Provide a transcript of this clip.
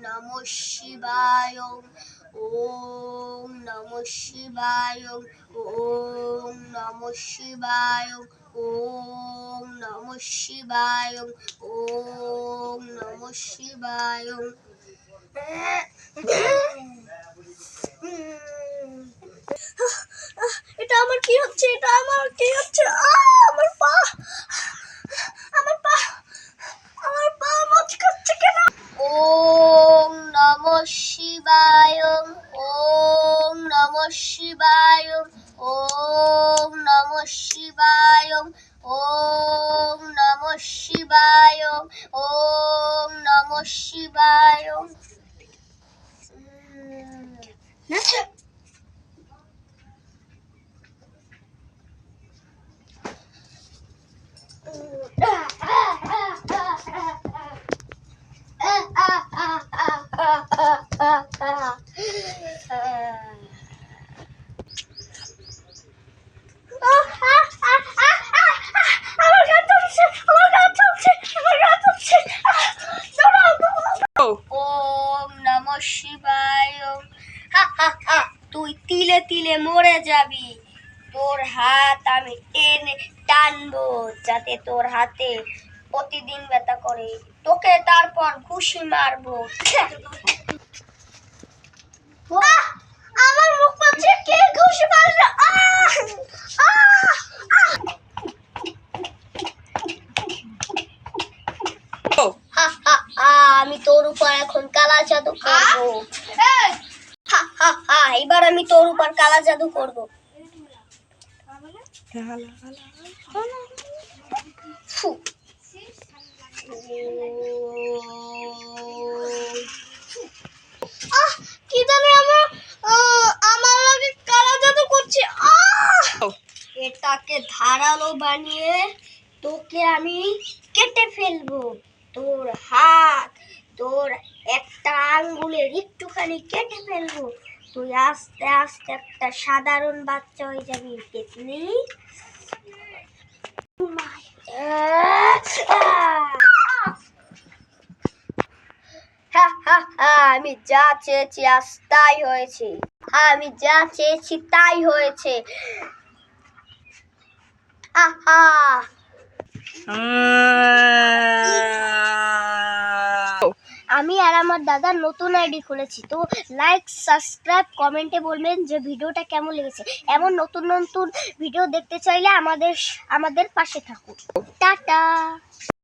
নমঃ শিবায় ওম নমঃ শিবায় ওম নমঃ শিবায় ওম নমঃ শিবায় ওম নমঃ শিবায়। এটা আমার কি হচ্ছে? আমার পা মচকাচ্ছে কেন? ওম নমঃ শিবায় ওম নমঃ শিবায় ওম নমঃ শিবায় ওম নমঃ শিবায় ওম নমঃ শিবায়। ওম নমঃ শিবায়। তুই তিলে তিলে মরে যাবি। তোর হাত আমি টেনে টানবো যাতে তোর হাতে প্রতিদিন ব্যথা করে, তোকে তারপর ঘুষি মারবো। আমার মুখ পাচ্ছে, কে ঘুষি মারলো? আমি তোর উপর এখন কালা জাদু করবো। এবার আমি তোর উপর কালা জাদু করবো। কি জানি আমার লাগে কালা জাদু করছে। এটাকে ধারালো বানিয়ে তোকে আমি কেটে ফেলবো। তোর হাত, তোর একটা আঙ্গুলের একটুখানি কেটে ফেলবো। তুই আস্তে আস্তে একটা সাধারণ বাচ্চা হয়ে যাবি। পেতনি আমি যা চেয়েছি আজ তাই হয়েছে। আমি যা চেয়েছি তাই হয়েছে। আমি আর আমার দাদা নতুন আইডি খুলেছি, তো লাইক সাবস্ক্রাইব কমেন্টে বলবেন যে ভিডিওটা কেমন লেগেছে। এমন নতুন নতুন ভিডিও দেখতে চাইলে আমাদের পাশে থাকুন। টাটা।